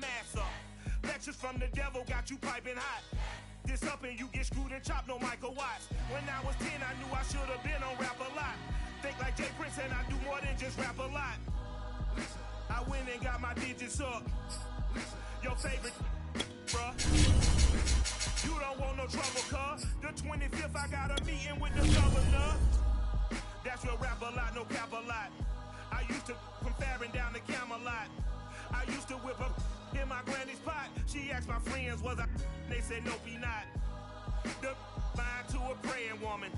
mask up. Lectures from the devil got you piping hot. This up and you get screwed and chopped, no Michael Watts. When I was 10, I knew I should have been on rap a lot. Think like Jay Prince and I do more than just rap a lot. I went and got my digits up. Your favorite, bruh. You don't want no trouble, cuz. The 25th, I got a meeting with the governor. That's real rap a lot, no cap a lot. I used to from Farron down to Camelot. I used to whip up in my granny's pot. She asked my friends, was I? They said, nope, he not. The line to a praying woman.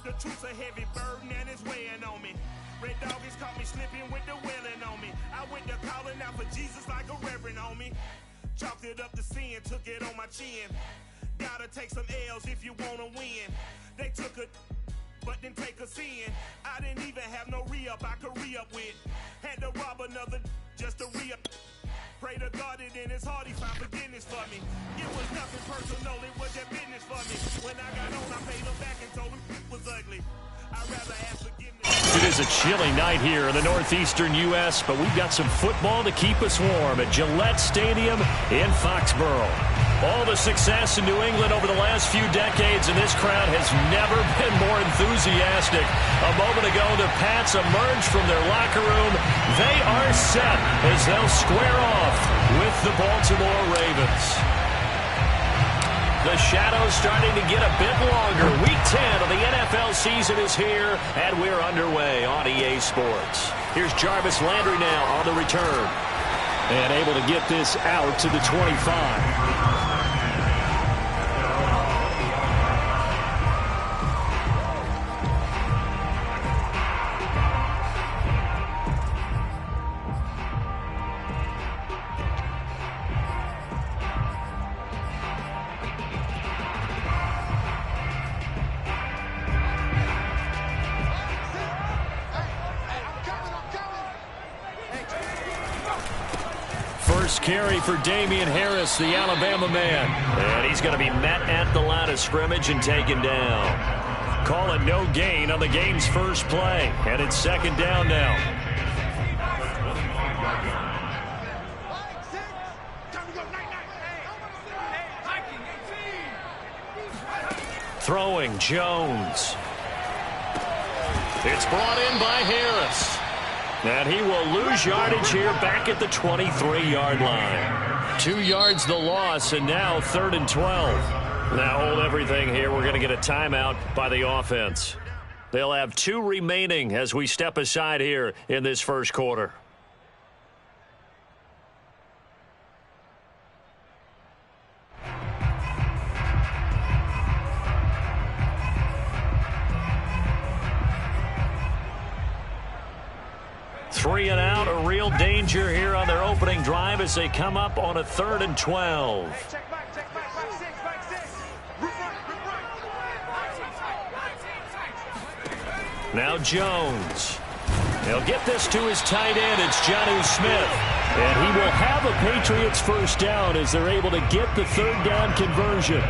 The truth's a heavy burden and it's weighing on me. Red doggies caught me slipping with the wailing on me. I went to calling out for Jesus like a reverend on me. Chalked it up to sin, took it on my chin. Gotta take some L's if you wanna win. They took a but didn't take a sin. I didn't even have no re-up I could re-up with. Had to rob another just to re-up. Pray to God that in his heart he found forgiveness for me. It was nothing personal, it was just business for me. When I got on, I paid him back and told him it was ugly. I'd rather ask forgiveness. It is a chilly night here in the northeastern U.S., but we've got some football to keep us warm at Gillette Stadium in Foxborough. All the success in New England over the last few decades, and this crowd has never been more enthusiastic. A moment ago, the Pats emerged from their locker room. They are set as they'll square off with the Baltimore Ravens. The shadow's starting to get a bit longer. Week 10 of the NFL season is here, and we're underway on EA Sports. Here's Jarvis Landry now on the return. And able to get this out to the 25. Carry for Damian Harris, the Alabama man. And he's going to be met at the line of scrimmage and taken down. Calling no gain on the game's first play. And it's second down now. Throwing Jones. It's brought in by Harris. And he will lose yardage here back at the 23-yard line. 2 yards the loss, and now 3rd and 12. Now hold everything here. We're going to get a timeout by the offense. They'll have 2 remaining as we step aside here in this first quarter. Three and out, a real danger here on their opening drive as they come up on a 3rd and 12. Now Jones. He'll get this to his tight end. It's Jonnu Smith. And he will have a Patriots first down as they're able to get the 3rd down conversion.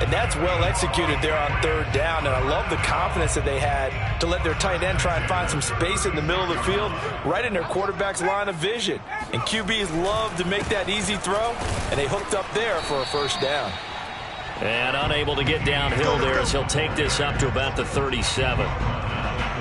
And that's well executed there on 3rd down. And I love the confidence that they had to let their tight end try and find some space in the middle of the field, right in their quarterback's line of vision. And QBs love to make that easy throw, and they hooked up there for a first down. And unable to get downhill there as he'll take this up to about the 37.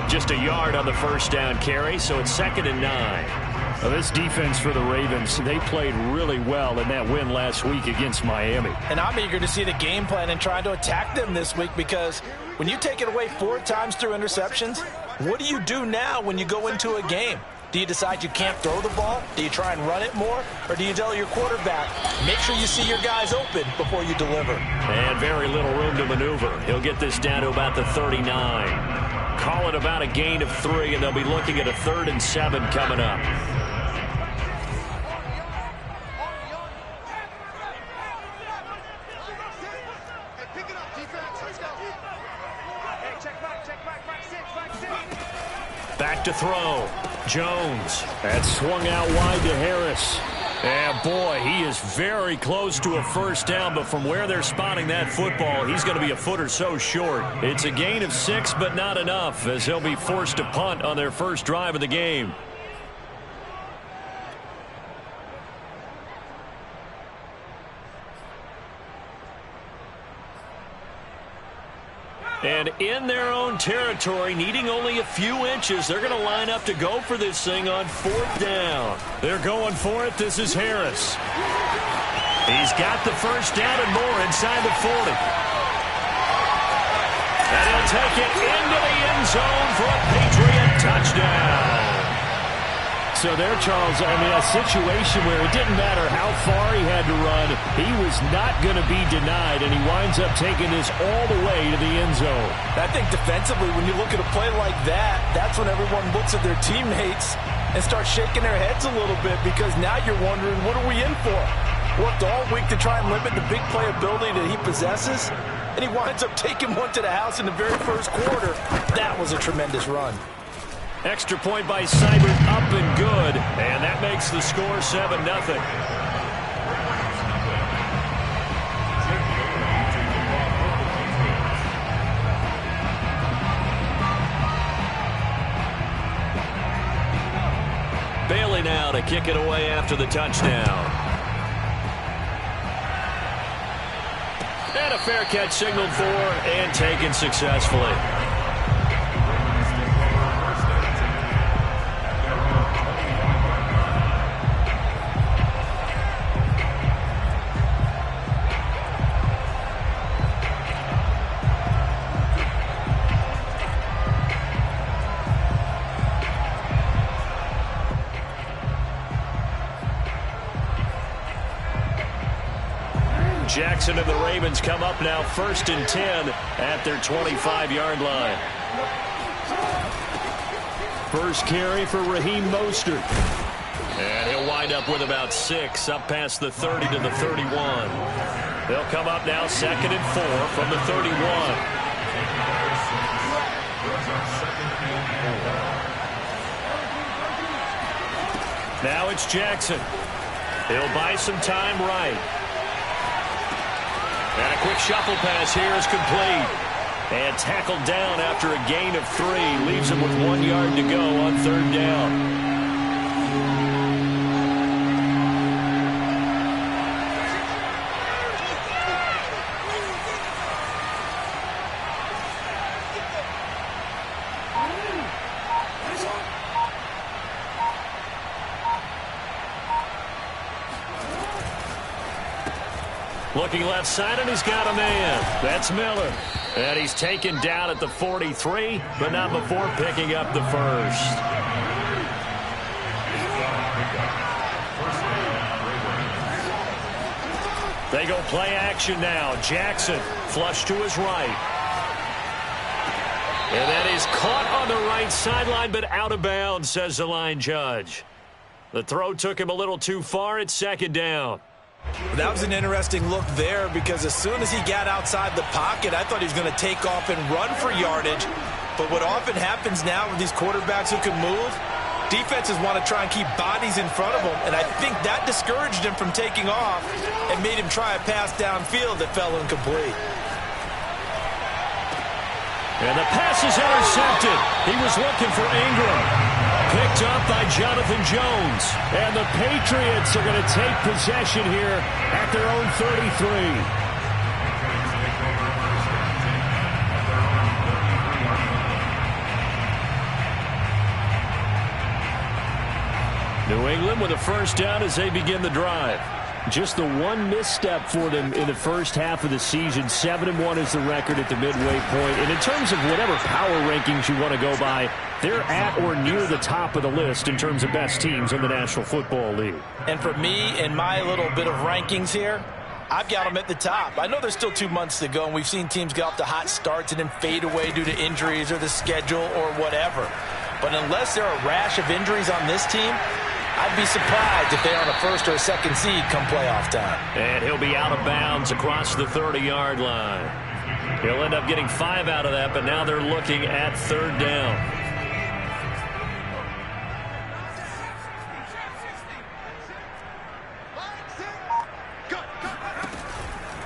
Just a yard on the first down carry, so it's 2nd and 9. Well, this defense for the Ravens, they played really well in that win last week against Miami. And I'm eager to see the game plan and trying to attack them this week, because when you take it away 4 times through interceptions, what do you do now when you go into a game? Do you decide you can't throw the ball? Do you try and run it more? Or do you tell your quarterback, make sure you see your guys open before you deliver? And very little room to maneuver. He'll get this down to about the 39. Call it about a gain of 3, and they'll be looking at a 3rd and 7 coming up. Back to throw. Jones. That swung out wide to Harris. And boy, he is very close to a first down, but from where they're spotting that football, he's going to be a foot or so short. It's a gain of 6, but not enough, as he'll be forced to punt on their first drive of the game. And in their own territory, needing only a few inches, they're going to line up to go for this thing on 4th down. They're going for it. This is Harris. He's got the first down and more inside the 40. And he'll take it into the end zone for a Patriot touchdown. So there, Charles, I mean, a situation where it didn't matter how far he had to run, he was not going to be denied, and he winds up taking this all the way to the end zone. I think defensively, when you look at a play like that, that's when everyone looks at their teammates and starts shaking their heads a little bit, because now you're wondering, what are we in for? Worked all week to try and limit the big play ability that he possesses, and he winds up taking one to the house in the very first quarter. That was a tremendous run. Extra point by Seibert, up and good, and that makes the score 7-0. Bailey now to kick it away after the touchdown. And a fair catch signaled for and taken successfully. Jackson and the Ravens come up now 1st and 10 at their 25-yard line. First carry for Raheem Mostert. And he'll wind up with about 6 up past the 30 to the 31. They'll come up now 2nd and 4 from the 31. Now it's Jackson. He'll buy some time right. And a quick shuffle pass here is complete. And tackled down after a gain of 3. Leaves him with 1 yard to go on 3rd down. Looking left side, and he's got a man. That's Miller. And he's taken down at the 43, but not before picking up the first. They go play action now. Jackson, flush to his right. And that is caught on the right sideline, but out of bounds, says the line judge. The throw took him a little too far. It's 2nd down. That was an interesting look there, because as soon as he got outside the pocket, I thought he was going to take off and run for yardage. But what often happens now with these quarterbacks who can move, defenses want to try and keep bodies in front of them, and I think that discouraged him from taking off and made him try a pass downfield that fell incomplete. And the pass is intercepted. He was looking for Ingram. Picked up by Jonathan Jones. And the Patriots are going to take possession here at their own 33. New England with a first down as they begin the drive. Just the one misstep for them in the first half of the season. 7-1 is the record at the midway point. And in terms of whatever power rankings you want to go by, they're at or near the top of the list in terms of best teams in the National Football League. And for me, in my little bit of rankings here, I've got them at the top. I know there's still 2 months to go, and we've seen teams get off to hot starts and then fade away due to injuries or the schedule or whatever. But unless there are a rash of injuries on this team, I'd be surprised if they're on a 1st or a 2nd seed come playoff time. And he'll be out of bounds across the 30-yard line. He'll end up getting 5 out of that, but now they're looking at 3rd down.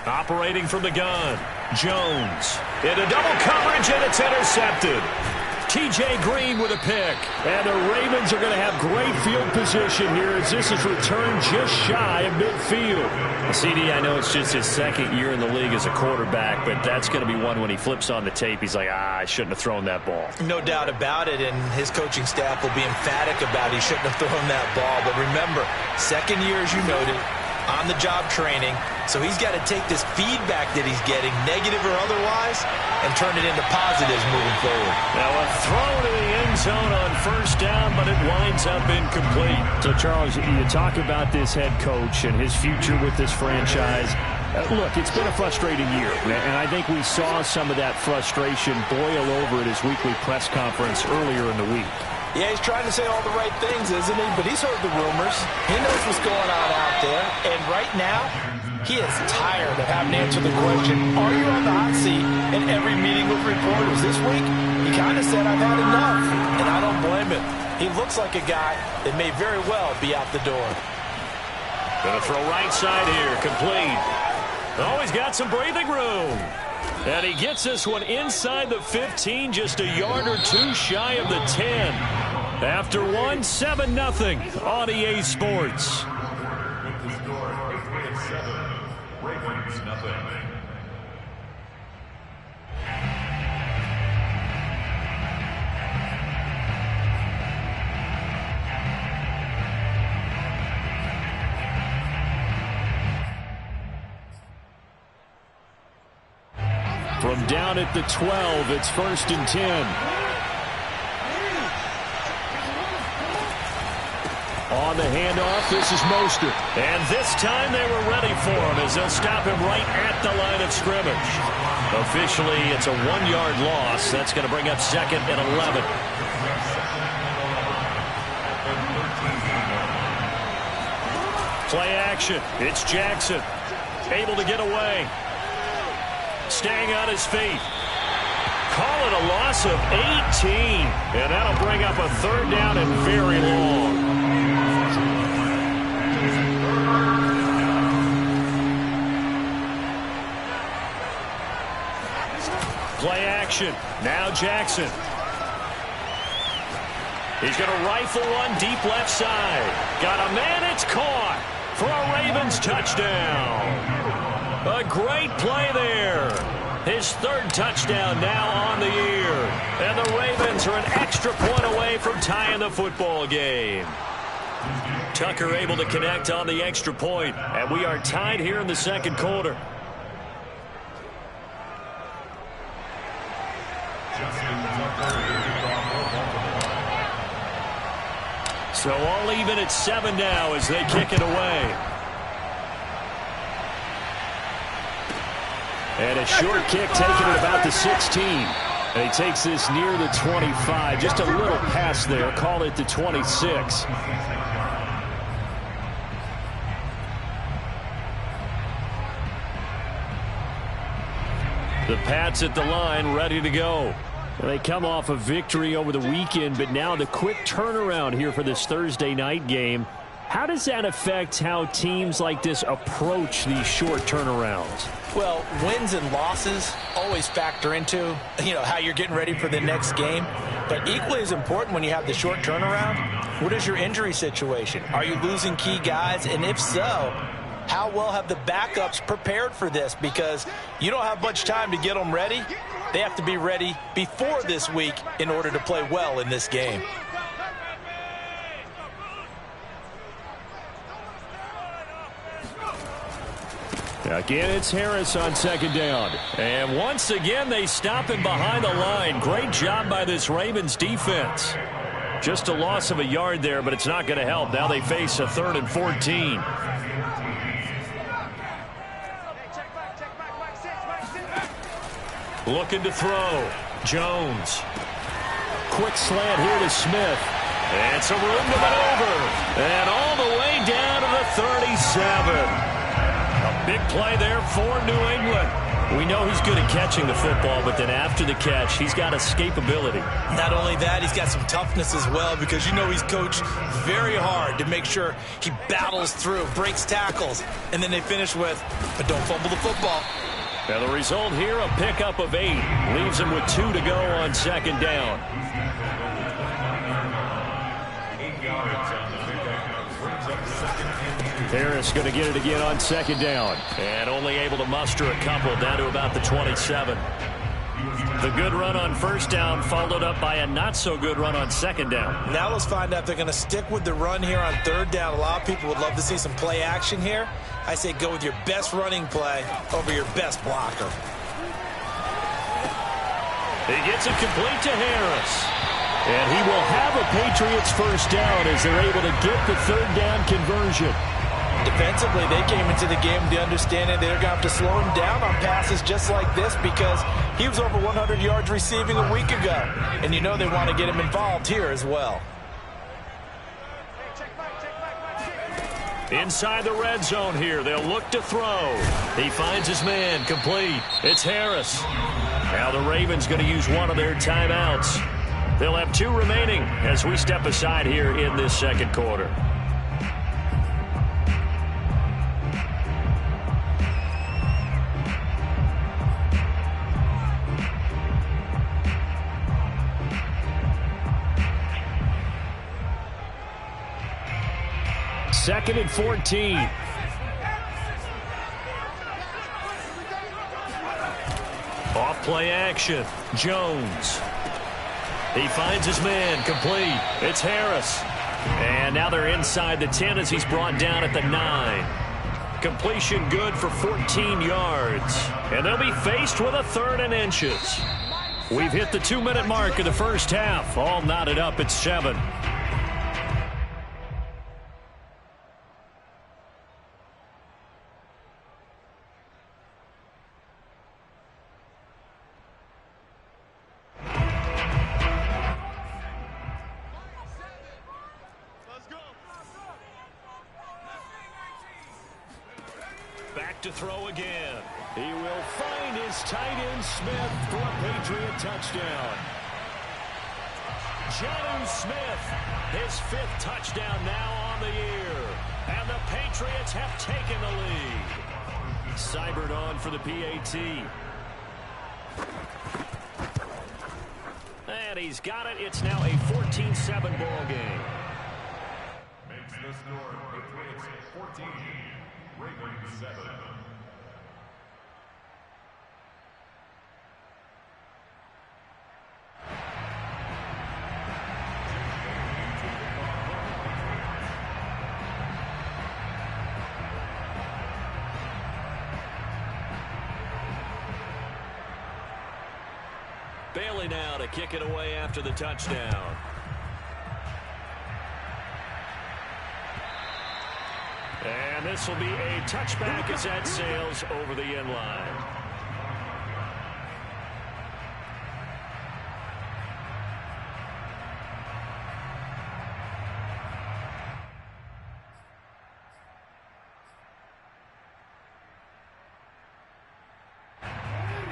Operating from the gun, Jones. Into double coverage, and it's intercepted. T.J. Green with a pick. And the Ravens are going to have great field position here as this is returned just shy of midfield. CD, I know it's just his second year in the league as a quarterback, but that's going to be one when he flips on the tape. He's like, I shouldn't have thrown that ball. No doubt about it, and his coaching staff will be emphatic about he shouldn't have thrown that ball. But remember, second year, as you noted, on-the-job training, so he's got to take this feedback that he's getting, negative or otherwise, and turn it into positives moving forward. Now a throw to the end zone on first down, but it winds up incomplete. So, Charles, you talk about this head coach and his future with this franchise. Look, it's been a frustrating year, and I think we saw some of that frustration boil over at his weekly press conference earlier in the week. Yeah, he's trying to say all the right things, isn't he? But he's heard the rumors. He knows what's going on out there. And right now, he is tired of having to answer the question, are you on the hot seat in every meeting with reporters? This week, he kind of said, I've had enough. And I don't blame him. He looks like a guy that may very well be out the door. Gonna throw right side here, complete. Oh, he's got some breathing room. And he gets this one inside the 15, just a yard or two shy of the 10. After one, 7-0 on EA Sports. From down at the 12, it's 1st and 10. On the handoff, this is Mostert. And this time they were ready for him as they'll stop him right at the line of scrimmage. Officially, it's a 1-yard loss. That's going to bring up 2nd and 11. Play action. It's Jackson. Able to get away. Staying on his feet. Call it a loss of 18. And that'll bring up a 3rd down and very long. Play action. Now Jackson. He's going to rifle one deep left side. Got a man. It's caught for a Ravens touchdown. A great play there. His 3rd touchdown now on the year. And the Ravens are an extra point away from tying the football game. Tucker able to connect on the extra point. And we are tied here in the 2nd quarter. So all even at 7 now as they kick it away. And a short kick taken at about the 16. And he takes this near the 25. Just a little pass there. Call it the 26. The Pats at the line, ready to go. They come off a victory over the weekend, but now the quick turnaround here for this Thursday night game. How does that affect how teams like this approach these short turnarounds? Well, wins and losses always factor into, how you're getting ready for the next game. But equally as important when you have the short turnaround, what is your injury situation? Are you losing key guys? And if so, how well have the backups prepared for this? Because you don't have much time to get them ready. They have to be ready before this week in order to play well in this game. Again, it's Harris on 2nd down. And once again, they stop him behind the line. Great job by this Ravens defense. Just a loss of a yard there, but it's not going to help. Now they face a 3rd and 14. Looking to throw. Jones. Quick slant here to Smith. And some room to maneuver. And all the way down to the 37. A big play there for New England. We know he's good at catching the football, but then after the catch, he's got escapability. Not only that, he's got some toughness as well, because he's coached very hard to make sure he battles through, breaks tackles, and then they finish with, but don't fumble the football. Now the result here, a pickup of 8. Leaves him with 2 to go on second down. Harris going to get it again on second down. And only able to muster a couple down to about the 27. The good run on first down followed up by a not-so-good run on second down. Now let's find out if they're going to stick with the run here on third down. A lot of people would love to see some play action here. I say go with your best running play over your best blocker. He gets it complete to Harris. And he will have a Patriots first down as they're able to get the third down conversion. Defensively, they came into the game with the understanding they're going to have to slow him down on passes just like this because he was over 100 yards receiving a week ago. And you know they want to get him involved here as well. Inside the red zone here, they'll look to throw. He finds his man, complete. It's Harris. Now the Ravens going to use one of their timeouts. They'll have 2 remaining as we step aside here in this second quarter. Second and 14. Off play action. Jones. He finds his man, complete. It's Harris. And now they're inside the 10 as he's brought down at the 9. Completion good for 14 yards. And they'll be faced with a 3rd and inches. We've hit the 2-minute mark of the first half. All knotted up at 7. To throw again. He will find his tight end Smith for a Patriot touchdown. Jonnu Smith, his 5th touchdown now on the year. And the Patriots have taken the lead. Seibert on for the PAT. And he's got it. It's now a 14-7 ball game. Makes the score Patriots 14, Ravens 7. Bailey now to kick it away after the touchdown. And this will be a touchback as that sails over the end line.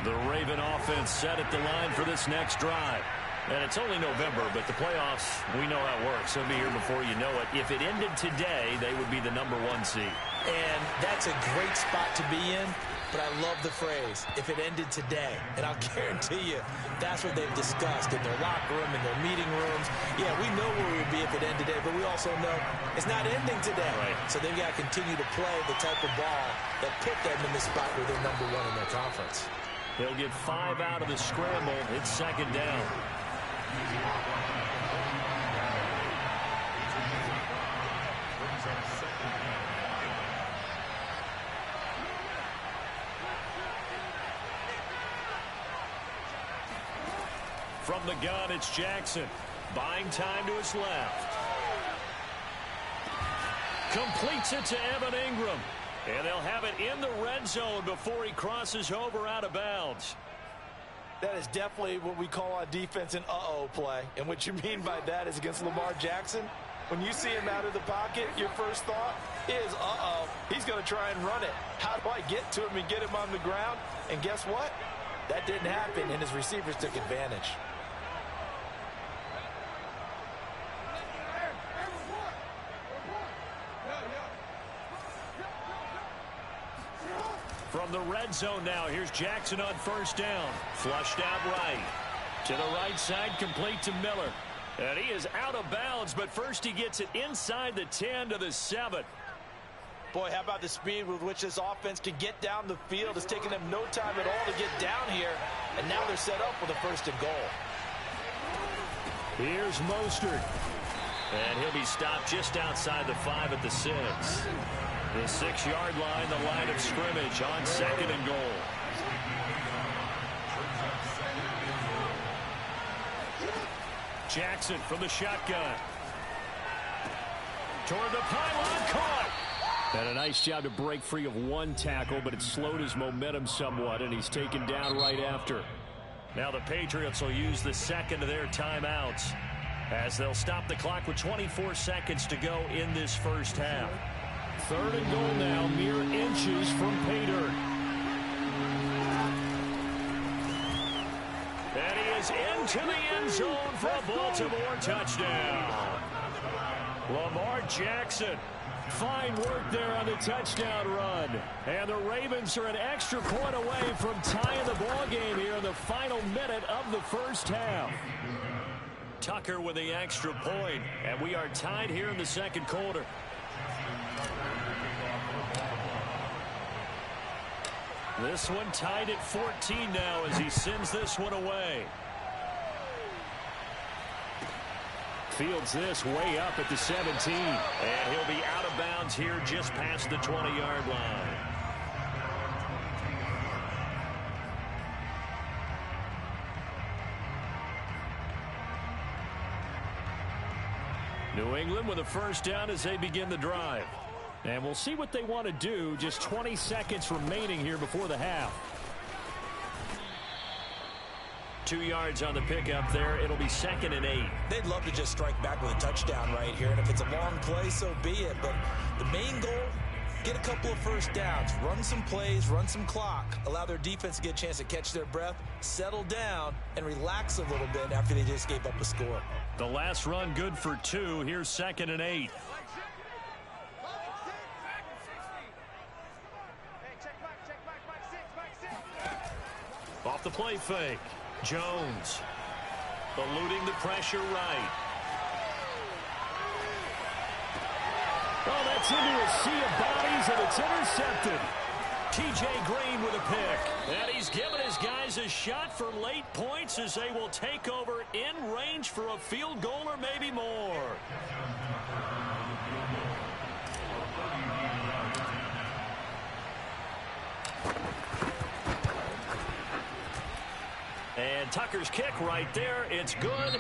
The Raven offense set at the line for this next drive. And it's only November, but the playoffs, we know how it works. They'll be here before you know it. If it ended today, they would be the #1 seed. And that's a great spot to be in, but I love the phrase, if it ended today. And I'll guarantee you, that's what they've discussed in their locker room, in their meeting rooms. Yeah, we know where we would be if it ended today, but we also know it's not ending today. Right. So they've got to continue to play the type of ball that put them in the spot where they're #1 in their conference. They'll get 5 out of the scramble. It's second down. From the gun, it's Jackson. Buying time to his left. Completes it to Evan Ingram. And they'll have it in the red zone before he crosses over out of bounds. That is definitely what we call on defense an uh-oh play. And what you mean by that is against Lamar Jackson, when you see him out of the pocket, your first thought is, uh-oh, he's going to try and run it. How do I get to him and get him on the ground? And guess what? That didn't happen, and his receivers took advantage. From the red zone now, here's Jackson on first down. Flushed out right. To the right side, complete to Miller. And he is out of bounds, but first he gets it inside the 10 to the 7. Boy, how about the speed with which this offense can get down the field? It's taken them no time at all to get down here, and now they're set up with a first and goal. Here's Mostert. And he'll be stopped just outside the 5 at the 6. The 6-yard line, the line of scrimmage on second and goal. Jackson from the shotgun. Toward the pylon, caught. And a nice job to break free of one tackle, but it slowed his momentum somewhat, and he's taken down right after. Now the Patriots will use the second of their timeouts as they'll stop the clock with 24 seconds to go in this first half. Third and goal now, mere inches from Pater. And he is into the end zone for a Baltimore touchdown. Lamar Jackson. Fine work there on the touchdown run. And the Ravens are an extra point away from tying the ball game here in the final minute of the first half. Tucker with the extra point, and we are tied here in the second quarter. This one tied at 14 now as he sends this one away. Fields this way up at the 17. And he'll be out of bounds here just past the 20-yard line. New England with a first down as they begin the drive. And we'll see what they want to do. Just 20 seconds remaining here before the half. 2 yards on the pickup there. It'll be 2nd and 8. They'd love to just strike back with a touchdown right here, and if it's a long play, so be it. But the main goal, get a couple of first downs, run some plays, run some clock, allow their defense to get a chance to catch their breath, settle down, and relax a little bit after they just gave up a score. The last run good for 2. Here's 2nd and 8. Off the play fake. Jones eluding the pressure right. Oh, that's into a sea of bodies, and it's intercepted. T.J. Green with a pick. And he's given his guys a shot for late points as they will take over in range for a field goal or maybe more. And Tucker's kick right there. It's good.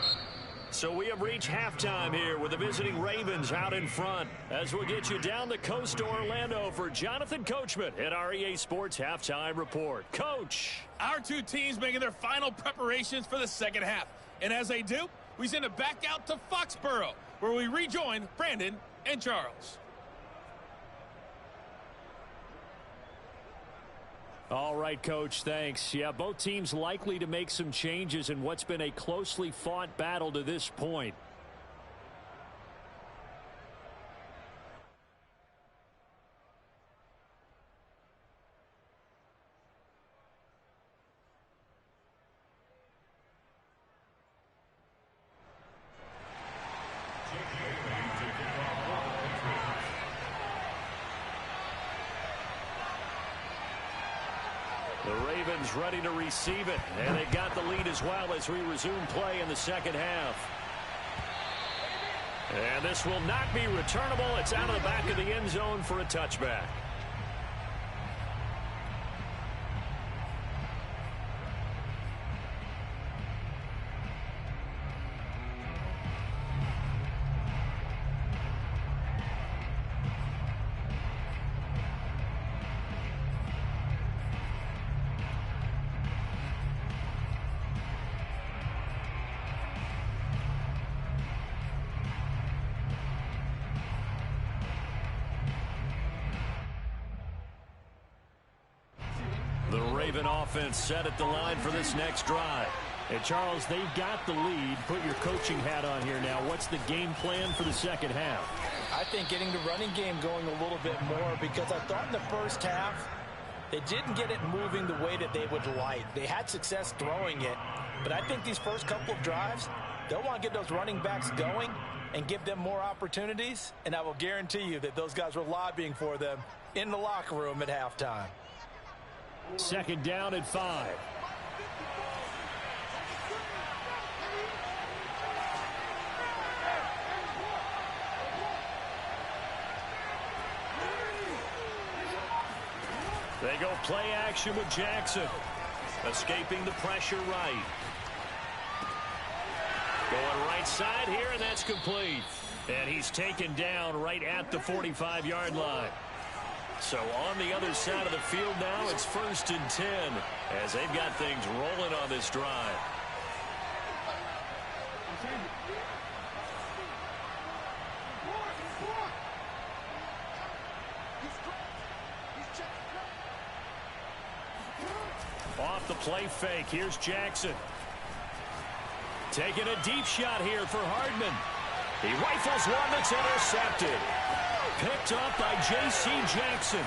So we have reached halftime here with the visiting Ravens out in front. As we'll get you down the coast to Orlando for Jonathan Coachman at our EA Sports Halftime Report. Coach. Our two teams making their final preparations for the second half. And as they do, we send it back out to Foxborough, where we rejoin Brandon and Charles. All right, Coach, thanks. Yeah, both teams likely to make some changes in what's been a closely fought battle to this point. Ready to receive it, and they got the lead as well as we resume play in the second half. And this will not be returnable. It's out of the back of the end zone for a touchback. Offense set at the line for this next drive. And Charles, they've got the lead. Put your coaching hat on here now. What's the game plan for the second half? I think getting the running game going a little bit more, because I thought in the first half They didn't get it moving the way that they would like. They had success throwing it, but I think these first couple of drives, they'll want to get those running backs going and give them more opportunities, and I will guarantee you that those guys were lobbying for them in the locker room at halftime. Second down at 5. They go play action with Jackson. Escaping the pressure right. Going right side here, and that's complete. And he's taken down right at the 45-yard line. So on the other side of the field now, it's 1st and 10 as they've got things rolling on this drive. Off the play fake, here's Jackson. Taking a deep shot here for Hardman. He rifles one that's intercepted. Picked up by J.C. Jackson.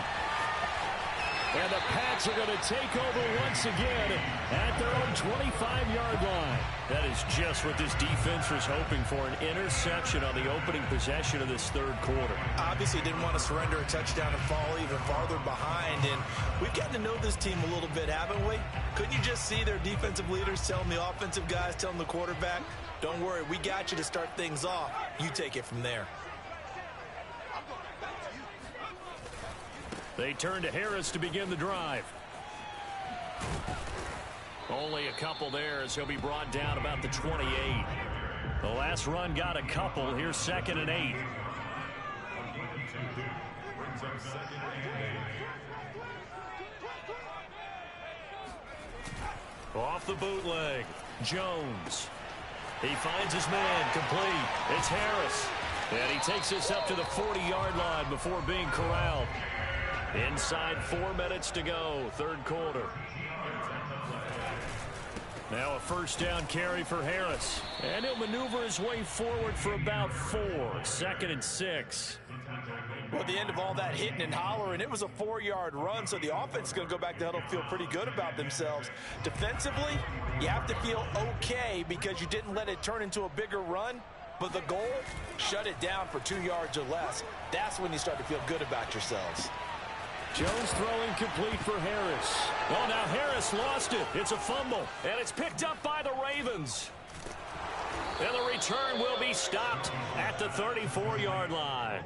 And the Pats are going to take over once again at their own 25-yard line. That is just what this defense was hoping for, an interception on the opening possession of this third quarter. Obviously didn't want to surrender a touchdown and fall even farther behind, and we've gotten to know this team a little bit, haven't we? Couldn't you just see their defensive leaders telling the offensive guys, telling the quarterback, don't worry, we got you to start things off. You take it from there. They turn to Harris to begin the drive. Only a couple there as he'll be brought down about the 28. The last run got a couple. Here's 2nd and 8. Off the bootleg, Jones. He finds his man, complete. It's Harris. And he takes this up to the 40-yard line before being corralled. Inside 4 minutes to go, third quarter. Now a 1st down carry for Harris. And he'll maneuver his way forward for about 4. 2nd and 6. Well, at the end of all that hitting and hollering, it was a 4-yard run, so the offense is going to go back to huddle, feel pretty good about themselves. Defensively, you have to feel okay because you didn't let it turn into a bigger run. But the goal, shut it down for 2 yards or less. That's when you start to feel good about yourselves. Jones throwing complete for Harris. Oh, now Harris lost it. It's a fumble, and it's picked up by the Ravens. And the return will be stopped at the 34-yard line.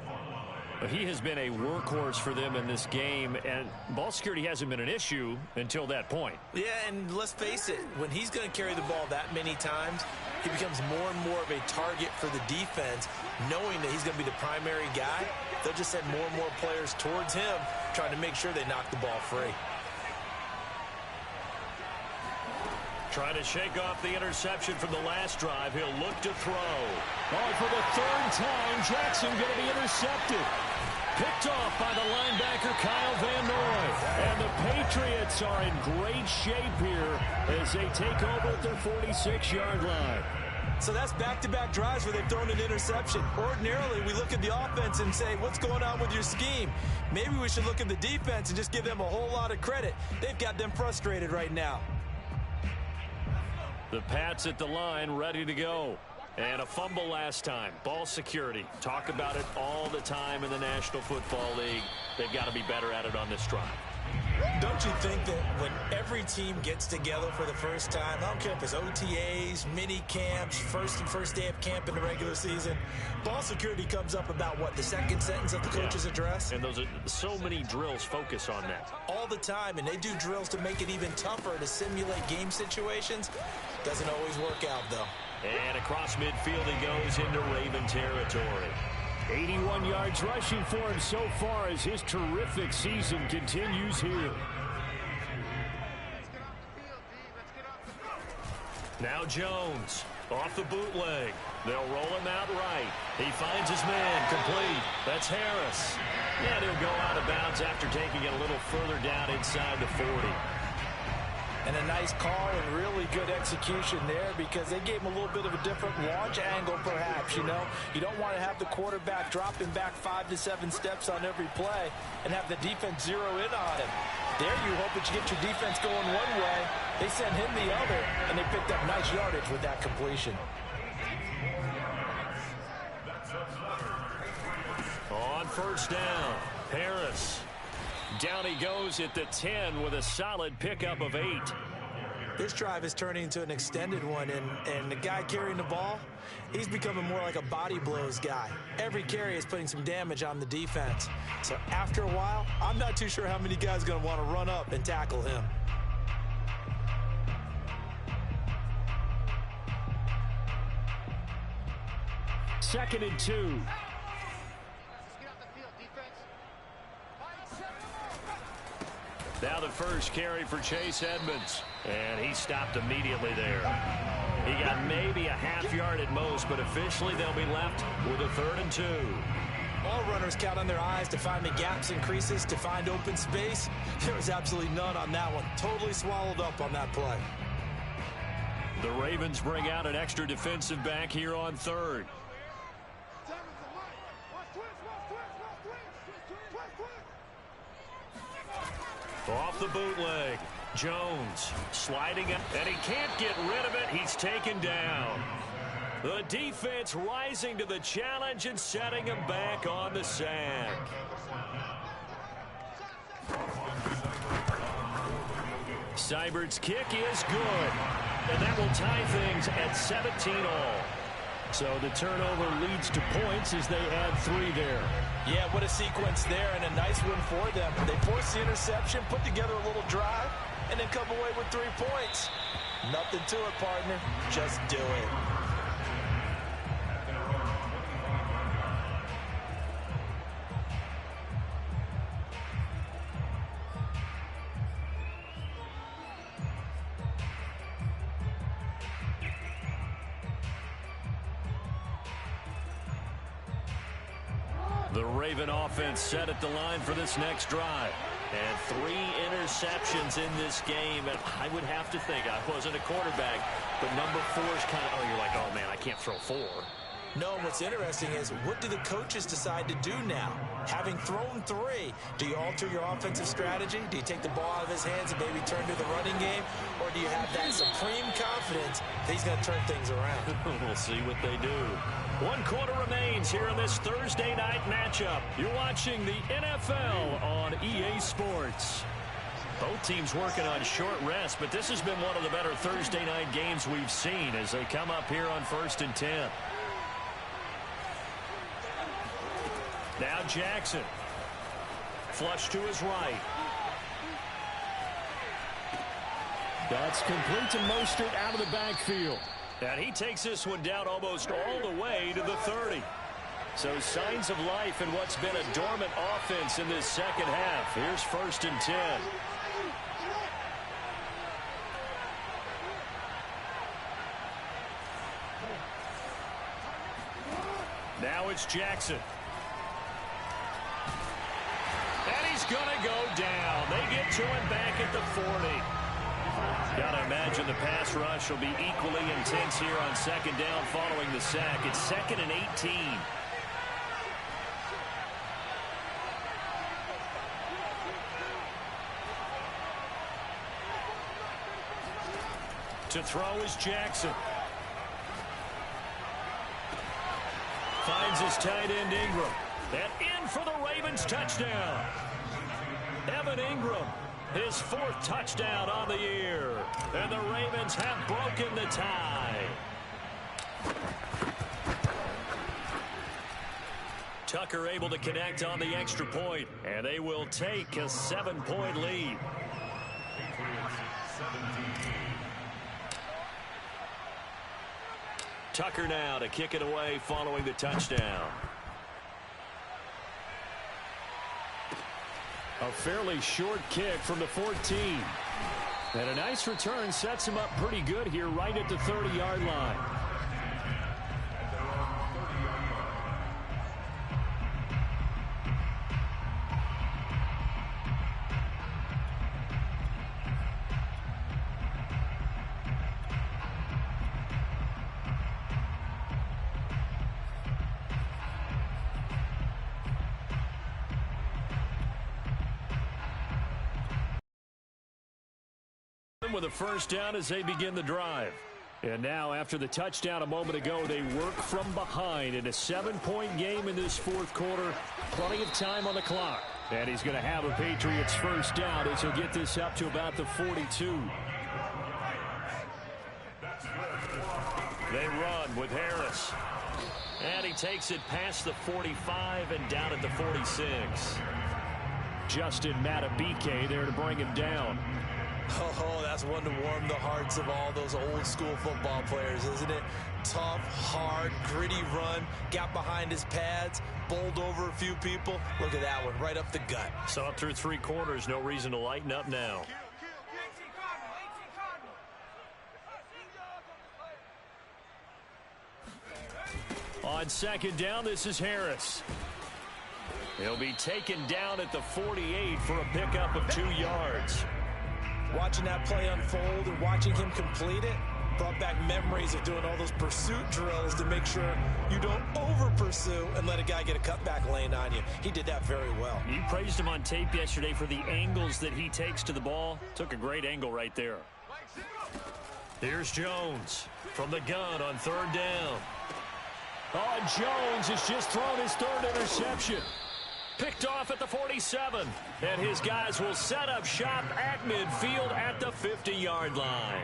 He has been a workhorse for them in this game, and ball security hasn't been an issue until that point. Yeah, and let's face it, when he's going to carry the ball that many times, he becomes more and more of a target for the defense, knowing that he's going to be the primary guy. They'll just send more and more players towards him, trying to make sure they knock the ball free. Trying to shake off the interception from the last drive. He'll look to throw. Oh, for the 3rd time, Jackson going to be intercepted. Picked off by the linebacker, Kyle Van Noy. And the Patriots are in great shape here as they take over at their 46-yard line. So that's back-to-back drives where they've thrown an interception. Ordinarily, we look at the offense and say, what's going on with your scheme? Maybe we should look at the defense and just give them a whole lot of credit. They've got them frustrated right now. The Pats at the line, ready to go. And a fumble last time. Ball security. Talk about it all the time in the National Football League. They've got to be better at it on this drive. Don't you think that when every team gets together for the first time, I don't care if it's OTAs, mini camps, first day of camp in the regular season, ball security comes up about, what, the second sentence of the coach's address? And those are so many drills focus on that. All the time, and they do drills to make it even tougher to simulate game situations. Doesn't always work out, though. And across midfield he goes into Raven territory. 81 yards rushing for him so far as his terrific season continues here. Now Jones off the bootleg. They'll roll him out right. He finds his man, complete. That's Harris. And he'll go out of bounds after taking it a little further down inside the 40. And a nice call and really good execution there because they gave him a little bit of a different launch angle perhaps, you know. You don't want to have the quarterback dropping back 5 to 7 steps on every play and have the defense zero in on him. There you hope that you get your defense going one way. They sent him the other, and they picked up nice yardage with that completion. On first down, Harris. Down he goes at the 10 with a solid pickup of 8. This drive is turning into an extended one, and the guy carrying the ball, he's becoming more like a body blows guy. Every carry is putting some damage on the defense. So after a while, I'm not too sure how many guys are going to want to run up and tackle him. Second and 2. Now the first carry for Chase Edmonds. And he stopped immediately there. He got maybe a half yard at most, but officially they'll be left with a 3rd and 2. All runners count on their eyes to find the gaps and creases, to find open space. There was absolutely none on that one. Totally swallowed up on that play. The Ravens bring out an extra defensive back here on 3rd. Off the bootleg. Jones sliding up, and he can't get rid of it. He's taken down. The defense rising to the challenge and setting him back on the sack. Seibert's kick is good, and that will tie things at 17-all. So the turnover leads to points as they add 3 there. Yeah, what a sequence there, and a nice one for them. They force the interception, put together a little drive, and then come away with 3 points. Nothing to it, partner. Just do it. The Raven offense set at the line for this next drive. And 3 interceptions in this game. And I would have to think, I wasn't a quarterback, but number 4 is kind of, oh, you're like, oh, man, I can't throw 4. No, what's interesting is, what do the coaches decide to do now? Having thrown 3, do you alter your offensive strategy? Do you take the ball out of his hands and maybe turn to the running game? Or do you have that supreme confidence that he's going to turn things around? We'll see what they do. 1 quarter remains here in this Thursday night matchup. You're watching the NFL on EA Sports. Both teams working on short rest, but this has been one of the better Thursday night games we've seen as they come up here on 1st and 10. Now Jackson. Flush to his right. That's complete to Mostert out of the backfield. And he takes this one down almost all the way to the 30. So signs of life in what's been a dormant offense in this second half. Here's 1st and 10. Now it's Jackson. And he's going to go down. They get to him back at the 40. Got to imagine the pass rush will be equally intense here on 2nd down following the sack. It's 2nd and 18. To throw is Jackson. Finds his tight end Ingram. And in for the Ravens touchdown. Evan Ingram, his 4th touchdown on the year. And the Ravens have broken the tie. Tucker able to connect on the extra point. And they will take a 7-point lead. Tucker now to kick it away following the touchdown. A fairly short kick from the 14. And a nice return sets him up pretty good here right at the 30-yard line. with a first down as they begin the drive. And now, after the touchdown a moment ago, they work from behind in a 7-point game in this fourth quarter. Plenty of time on the clock. And he's going to have a Patriots first down as he'll get this up to about the 42. They run with Harris. And he takes it past the 45 and down at the 46. Justin Matabike there to bring him down. Oh, that's one to warm the hearts of all those old school football players, isn't it? Tough, hard, gritty run, got behind his pads, bowled over a few people. Look at that one, right up the gut. So up through 3 quarters, no reason to lighten up now. On second down, this is Harris. He'll be taken down at the 48 for a pickup of 2 yards. Watching that play unfold and watching him complete it brought back memories of doing all those pursuit drills to make sure you don't over-pursue and let a guy get a cutback lane on you. He did that very well. You praised him on tape yesterday for the angles that he takes to the ball. Took a great angle right there. Here's Jones from the gun on third down. Oh, Jones has just thrown his 3rd interception. Picked off at the 47. And his guys will set up shop at midfield at the 50-yard line.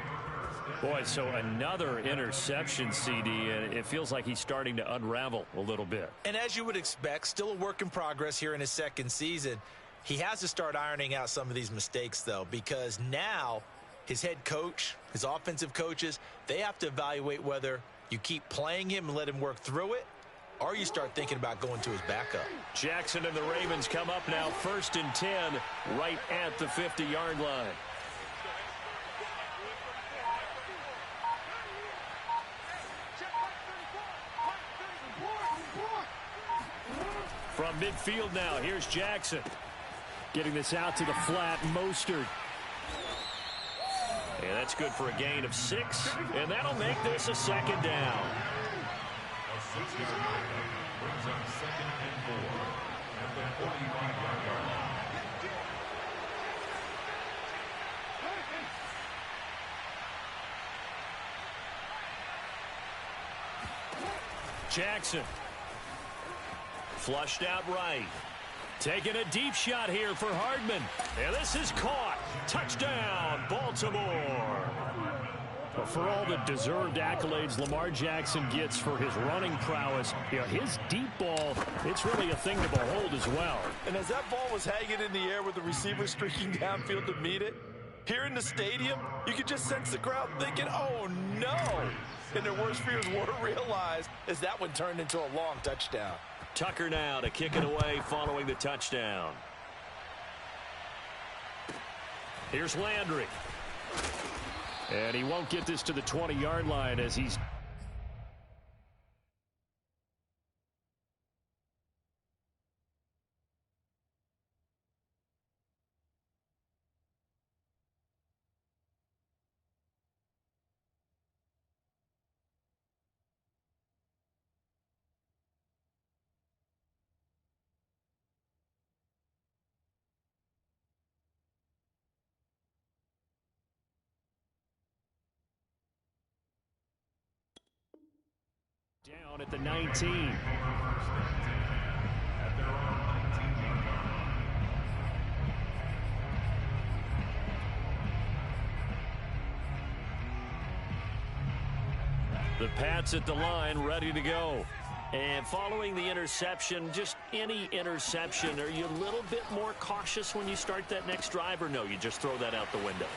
Boy, so another interception, CD, and it feels like he's starting to unravel a little bit. And as you would expect, still a work in progress here in his second season. He has to start ironing out some of these mistakes, though, because now his head coach, his offensive coaches, they have to evaluate whether you keep playing him and let him work through it, or you start thinking about going to his backup. Jackson and the Ravens come up now 1st and 10 right at the 50-yard line. From midfield now, here's Jackson. Getting this out to the flat, Mostert. And that's good for a gain of 6, and that'll make this a second down. A 6-yard pickup brings up 2nd and 4 at the 45-yard line. Jackson. Flushed out right. Taking a deep shot here for Hardman. And this is caught. Touchdown, Baltimore. Well, for all the deserved accolades Lamar Jackson gets for his running prowess, his deep ball, it's really a thing to behold as well. And as that ball was hanging in the air with the receiver streaking downfield to meet it, here in the stadium, you could just sense the crowd thinking, oh, no. And their worst fears were realized as that one turned into a long touchdown. Tucker now to kick it away following the touchdown. Here's Landry. And he won't get this to the 20-yard line as he's... down at the 19. The Pats at the line, ready to go. And following the interception, just any interception, are you a little bit more cautious when you start that next drive, or no, you just throw that out the window?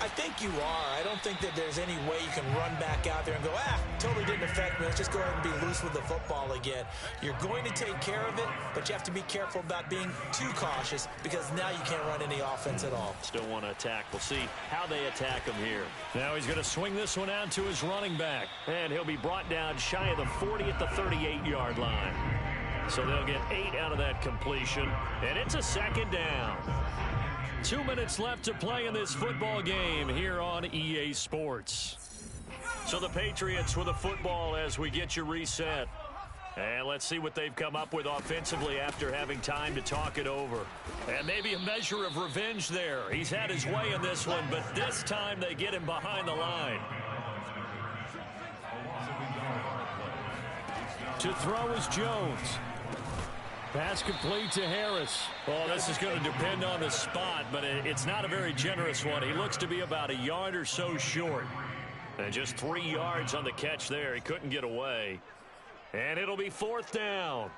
I think you are. I don't think that there's any way you can run back out there and go, totally didn't affect me. Let's just go ahead and be loose with the football again. You're going to take care of it, but you have to be careful about being too cautious because now you can't run any offense at all. Still want to attack. We'll see how they attack him here. Now he's going to swing this one out to his running back, and he'll be brought down shy of the 40 at the 38-yard line. So they'll get 8 out of that completion, and it's a second down. 2 minutes left to play in this football game here on EA Sports. So the Patriots with a football as we get you reset. And let's see what they've come up with offensively after having time to talk it over. And maybe a measure of revenge there. He's had his way in this one, but this time they get him behind the line. To throw is Jones. Pass complete to Harris. Well, this is going to depend on the spot, but it's not a very generous one. He looks to be about a yard or so short. And just 3 yards on the catch there. He couldn't get away. And it'll be 4th down.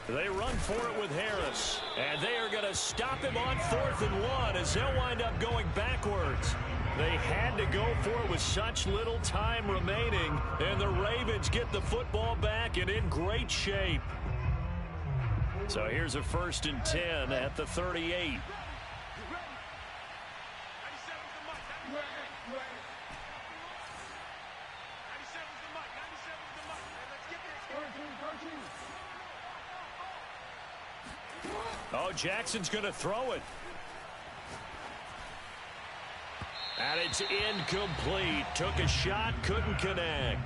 They run for it with Harris. And they are going to stop him on 4th and 1 as they'll wind up going backwards. They had to go for it with such little time remaining. And the Ravens get the football back and in great shape. So here's a 1st and 10 at the 38. Oh, Jackson's going to throw it. And it's incomplete. Took a shot, couldn't connect.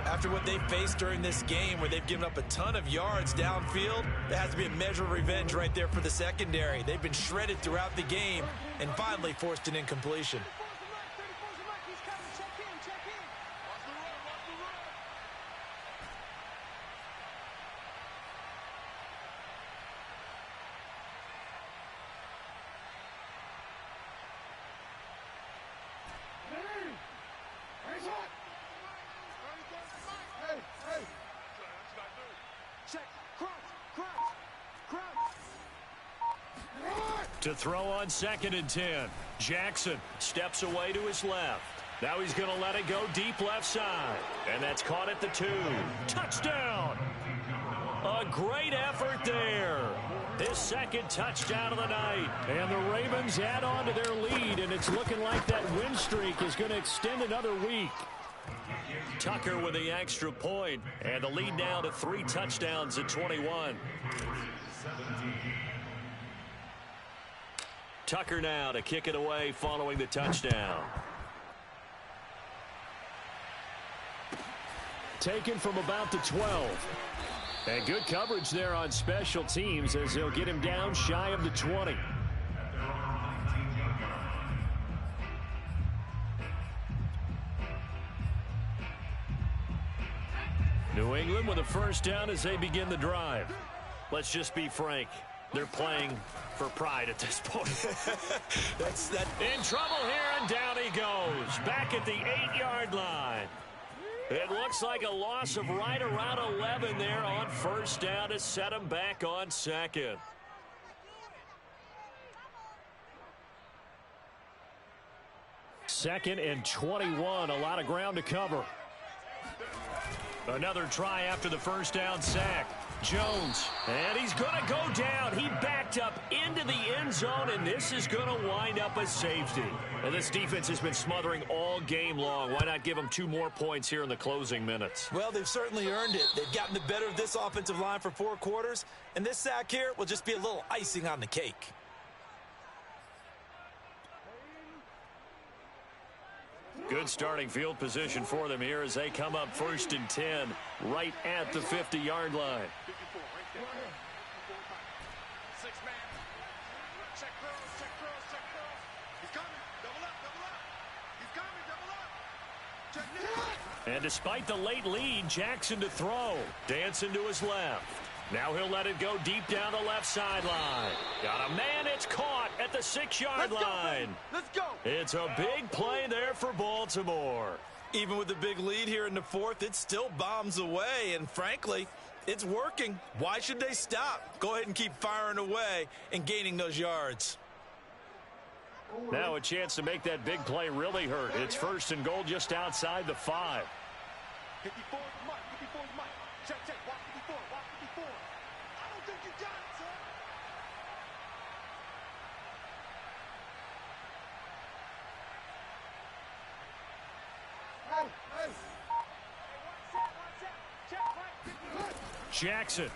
After what they faced during this game where they've given up a ton of yards downfield, there has to be a measure of revenge right there for the secondary. They've been shredded throughout the game and finally forced an incompletion. To throw on 2nd and 10. Jackson steps away to his left. Now he's going to let it go deep left side. And that's caught at the 2. Touchdown! A great effort there. His 2nd touchdown of the night. And the Ravens add on to their lead, and it's looking like that win streak is going to extend another week. Tucker with the extra point, and the lead now to 3 touchdowns at 21. Tucker now to kick it away following the touchdown. Taken from about the 12. And good coverage there on special teams as they'll get him down shy of the 20. New England with a 1st down as they begin the drive. Let's just be frank. They're playing for pride at this point. That's in trouble here, and down he goes. Back at the 8-yard line. It looks like a loss of right around 11 there on 1st down to set him back on 2nd. Second and 21, a lot of ground to cover. Another try after the 1st down sack. Jones, and he's going to go down. He backed up into the end zone, and this is going to wind up a safety. Well, this defense has been smothering all game long. Why not give them 2 more points here in the closing minutes? Well, they've certainly earned it. They've gotten the better of this offensive line for 4 quarters, and this sack here will just be a little icing on the cake. Good starting field position for them here as they come up 1st and 10 right at the 50-yard line. And despite the late lead, Jackson to throw. Dancing to his left. Now he'll let it go deep down the left sideline. Got a man, it's caught at the 6-yard line. Let's go. It's a big play there for Baltimore. Even with the big lead here in the 4th, it still bombs away, and frankly, it's working. Why should they stop? Go ahead and keep firing away and gaining those yards. Now a chance to make that big play really hurt. It's 1st and goal just outside the 5. 54 Mike, 54 Mike. Check, watch 54, watch 54. I don't think you got it, sir. Hey. Jackson.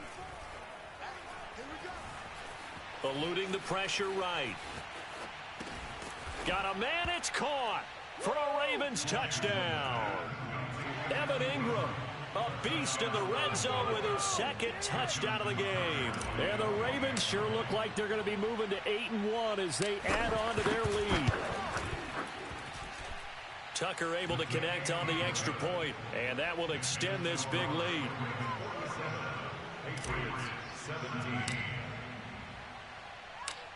Eluding the pressure right. Got a man, it's caught for a Ravens touchdown. Evan Ingram, a beast in the red zone with his second touchdown of the game. And the Ravens sure look like they're going to be moving to 8-1 as they add on to their lead. Tucker able to connect on the extra point, and that will extend this big lead.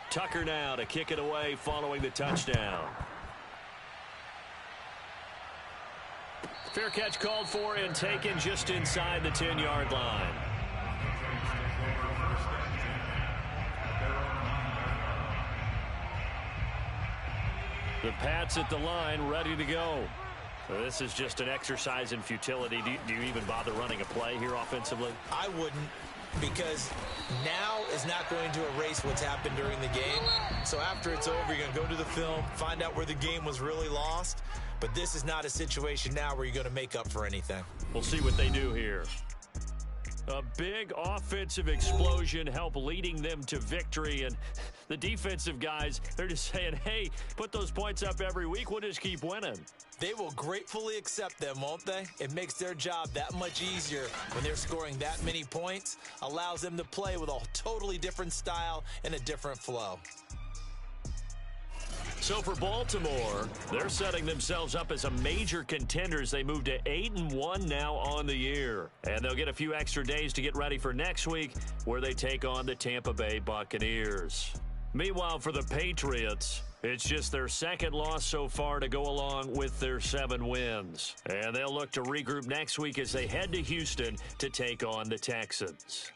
Tucker now to kick it away following the touchdown. Fair catch called for and taken just inside the 10-yard line. The Pats at the line, ready to go. This is just an exercise in futility. Do you even bother running a play here offensively? I wouldn't, because now is not going to erase what's happened during the game. So after it's over, you're going to go to the film, find out where the game was really lost. But this is not a situation now where you're going to make up for anything. We'll see what they do here. A big offensive explosion help leading them to victory. And the defensive guys, they're just saying, hey, put those points up every week. We'll just keep winning. They will gratefully accept them, won't they? It makes their job that much easier when they're scoring that many points. Allows them to play with a totally different style and a different flow. So for Baltimore, they're setting themselves up as a major contender as they move to 8-1 now on the year. And they'll get a few extra days to get ready for next week, where they take on the Tampa Bay Buccaneers. Meanwhile, for the Patriots, it's just their second loss so far to go along with their 7 wins. And they'll look to regroup next week as they head to Houston to take on the Texans.